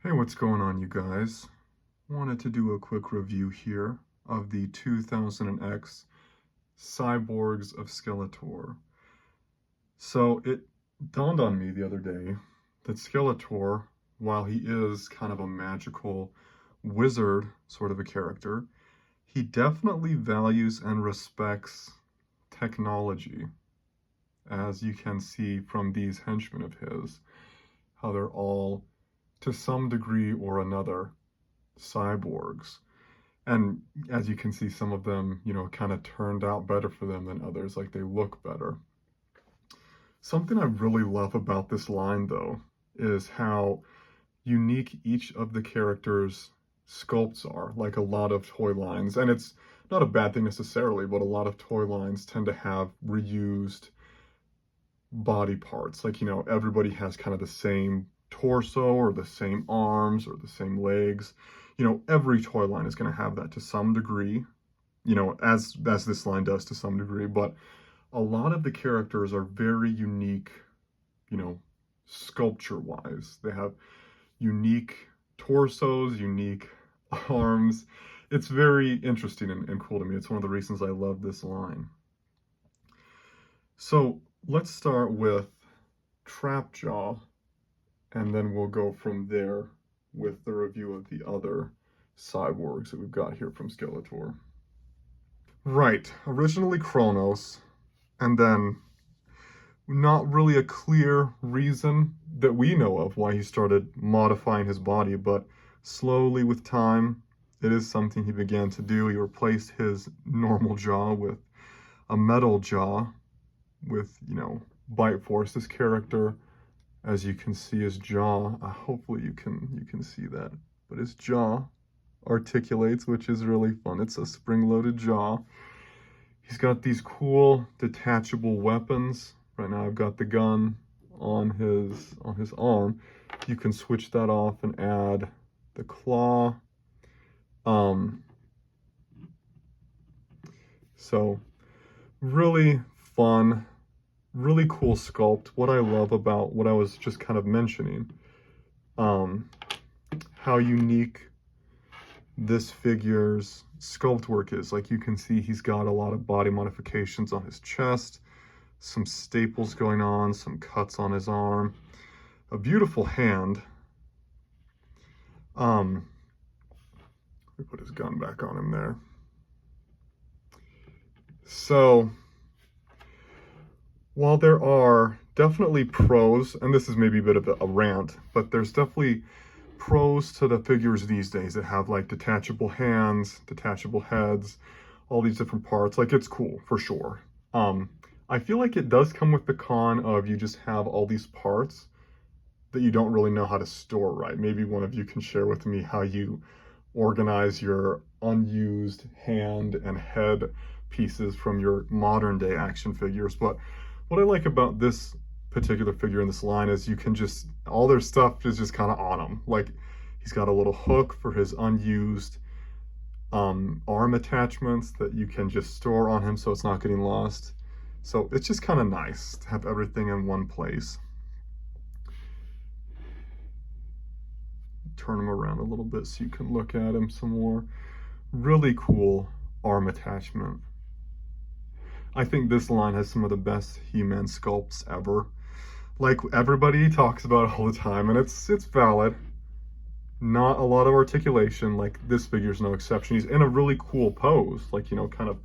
Hey, what's going on, you guys? Wanted to do a quick review here of the 2000X Cyborgs of Skeletor. So it dawned on me the other day that Skeletor, while he is kind of a magical wizard sort of a character, he definitely values and respects technology, as you can see from these henchmen of his, how they're all, to some degree or another, cyborgs. And as you can see, some of them, kind of turned out better for them than others, like they look better. Something I really love about this line, though, is how unique each of the characters' sculpts are, like a lot of toy lines. And it's not a bad thing necessarily, but a lot of toy lines tend to have reused body parts. Like, everybody has kind of the same torso or the same arms or the same legs. Every toy line is going to have that to some degree, as this line does to some degree, but a lot of the characters are very unique, you know, sculpture wise. They have unique torsos, unique arms. It's very interesting and cool to me. It's one of the reasons I love this line. So let's start with Trapjaw, and then we'll go from there with the review of the other cyborgs that we've got here from Skeletor. Right, originally Kronos, and then not really a clear reason that we know of why he started modifying his body, but slowly with time, it is something he began to do. He replaced his normal jaw with a metal jaw with, bite force. This character, as you can see, his jaw, hopefully you can see that, but his jaw articulates, which is really fun. It's a spring-loaded jaw. He's got these cool detachable weapons. Right now I've got the gun on his arm. You can switch that off and add the claw. So really fun, really cool sculpt. What I love about what I was just kind of mentioning, how unique this figure's sculpt work is. Like, you can see he's got a lot of body modifications on his chest, some staples going on, some cuts on his arm, a beautiful hand. Let me put his gun back on him there. So while there are definitely pros, and this is maybe a bit of a rant, but there's definitely pros to the figures these days that have like detachable hands, detachable heads, all these different parts. Like, it's cool for sure. I feel like it does come with the con of you just have all these parts that you don't really know how to store right. Maybe one of you can share with me how you organize your unused hand and head pieces from your modern day action figures. But what I like about this particular figure in this line is you can just, all their stuff is just kind of on him. Like, he's got a little hook for his unused arm attachments that you can just store on him so it's not getting lost. So it's just kind of nice to have everything in one place. Turn him around a little bit so you can look at him some more. Really cool arm attachment. I think this line has some of the best He-Man sculpts ever. Like, everybody talks about it all the time, and it's valid. Not a lot of articulation. Like, this figure's no exception. He's in a really cool pose, like, kind of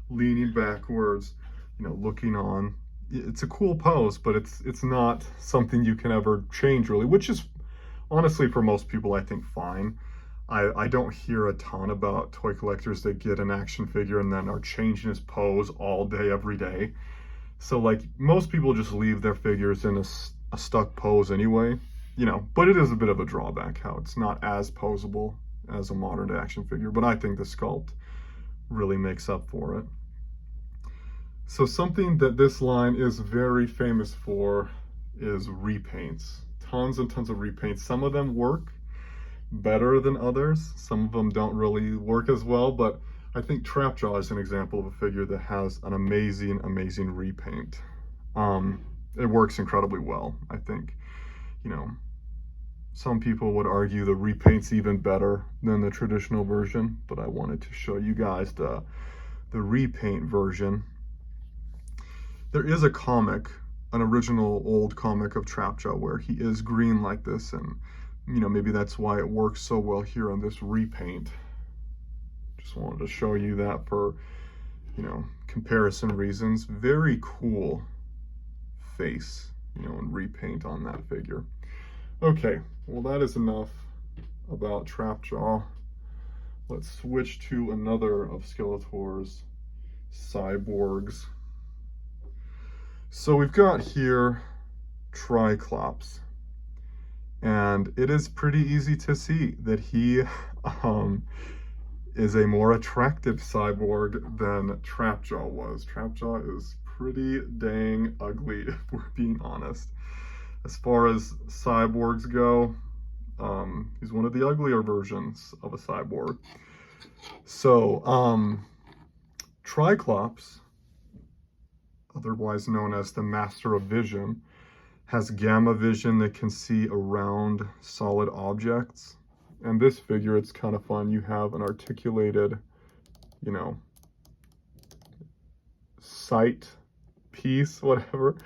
leaning backwards, looking on. It's a cool pose, but it's not something you can ever change, really, which is honestly, for most people, I think fine. I don't hear a ton about toy collectors that get an action figure and then are changing his pose all day, every day. So, like, most people just leave their figures in a stuck pose anyway, but it is a bit of a drawback how it's not as posable as a modern action figure, but I think the sculpt really makes up for it. So something that this line is very famous for is repaints. Tons and tons of repaints. Some of them work better than others. Some of them don't really work as well, but I think Trapjaw is an example of a figure that has an amazing, amazing repaint. It works incredibly well, I think. Some people would argue the repaint's even better than the traditional version, but I wanted to show you guys the repaint version. There is a comic, an original old comic of Trapjaw where he is green like this, and you know, maybe that's why it works so well here on this repaint. Just wanted to show you that for, you know, comparison reasons. Very cool face, you know, and repaint on that figure. Okay, well that is enough about Trapjaw. Let's switch to another of Skeletor's cyborgs. So we've got here Tri-klops, and it is pretty easy to see that he is a more attractive cyborg than Trapjaw was. Trapjaw is pretty dang ugly, if we're being honest. As far as cyborgs go, he's one of the uglier versions of a cyborg. So, Tri-klops, otherwise known as the Master of Vision, has gamma vision that can see around solid objects. And this figure, it's kind of fun. You have an articulated, you know, sight piece, whatever.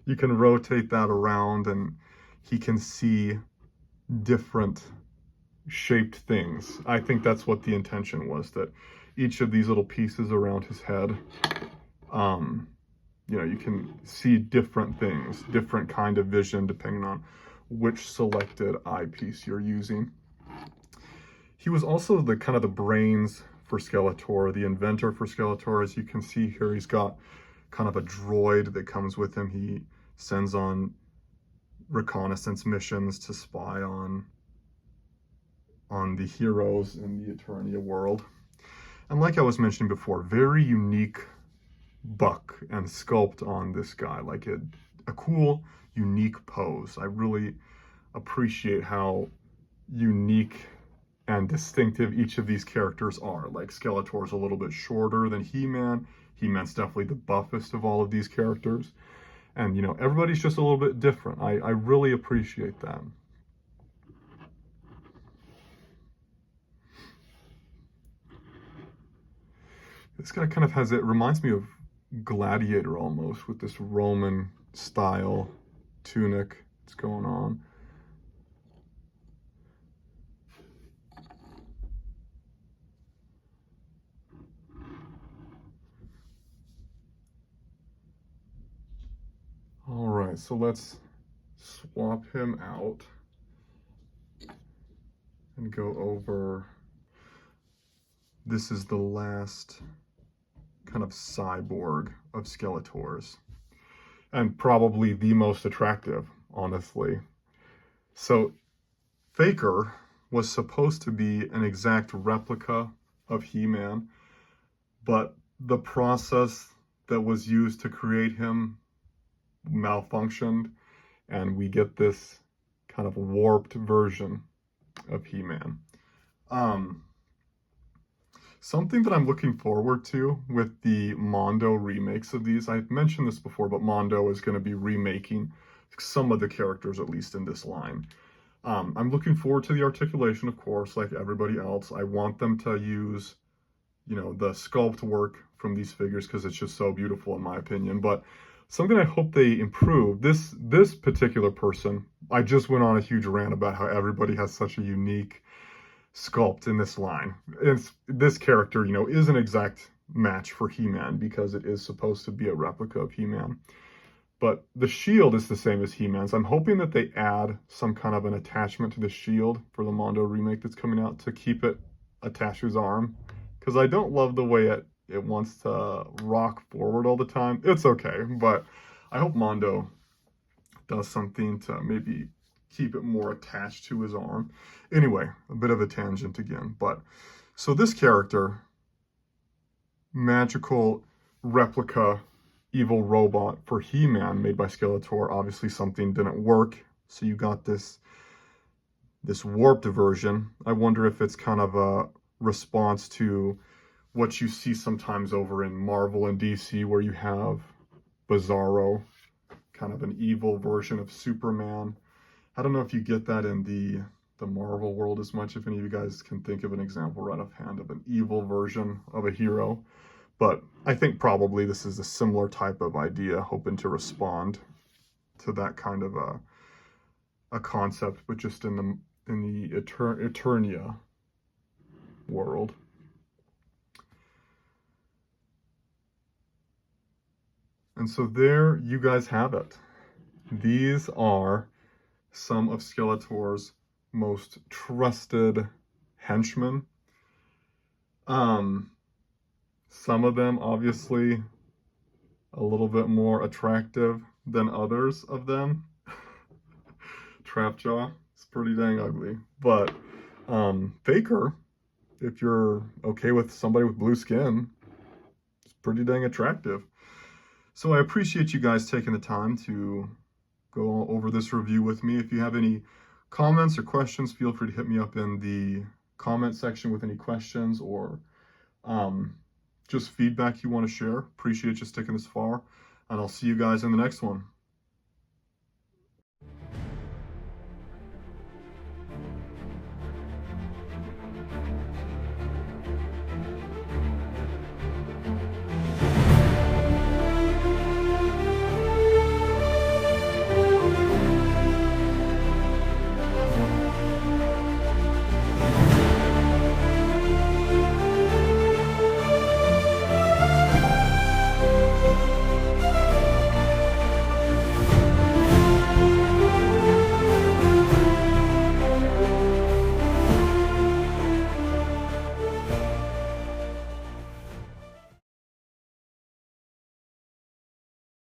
You can rotate that around and he can see different shaped things. I think that's what the intention was, that each of these little pieces around his head, you know, you can see different things, different kind of vision depending on which selected eyepiece you're using. He was also the kind of the brains for Skeletor, the inventor for Skeletor. As you can see here, he's got kind of a droid that comes with him. He sends on reconnaissance missions to spy on the heroes in the Eternia world. And like I was mentioning before, very unique buck and sculpt on this guy, like a cool, unique pose. I really appreciate how unique and distinctive each of these characters are. Like Skeletor's a little bit shorter than He-Man. He-Man's definitely the buffest of all of these characters. And, you know, everybody's just a little bit different. I really appreciate that. This guy kind of has, it reminds me of Gladiator almost, with this Roman style tunic that's going on. All right, so let's swap him out and go over. This is the last kind of cyborg of Skeletor's, and probably the most attractive, honestly. So Faker was supposed to be an exact replica of He-Man, but the process that was used to create him malfunctioned, and we get this kind of warped version of He-Man. Something that I'm looking forward to with the Mondo remakes of these, I've mentioned this before, but Mondo is going to be remaking some of the characters, at least in this line. I'm looking forward to the articulation, of course, like everybody else. I want them to use, you know, the sculpt work from these figures because it's just so beautiful in my opinion. But something I hope they improve, this particular person, I just went on a huge rant about how everybody has such a unique sculpt in this line. This character, you know, is an exact match for He-Man because it is supposed to be a replica of He-Man. But the shield is the same as He-Man's. I'm hoping that they add some kind of an attachment to the shield for the Mondo remake that's coming out to keep it attached to his arm. Because I don't love the way it wants to rock forward all the time. It's okay, but I hope Mondo does something to maybe keep it more attached to his arm. Anyway, a bit of a tangent again. But so this character, magical replica evil robot for He-Man made by Skeletor, obviously something didn't work, so you got this warped version. I wonder if it's kind of a response to what you see sometimes over in Marvel and DC, where you have Bizarro, kind of an evil version of Superman, I don't know if you get that in the Marvel world as much, if any of you guys can think of an example right offhand of an evil version of a hero. But I think probably this is a similar type of idea, hoping to respond to that kind of a concept, but just in the Eternia world. And so there you guys have it. These are some of Skeletor's most trusted henchmen. Some of them obviously a little bit more attractive than others of them. Trapjaw is pretty dang ugly. But Faker, if you're okay with somebody with blue skin, it's pretty dang attractive. So I appreciate you guys taking the time to go over this review with me. If you have any comments or questions, feel free to hit me up in the comment section with any questions or just feedback you want to share. Appreciate you sticking this far, and I'll see you guys in the next one.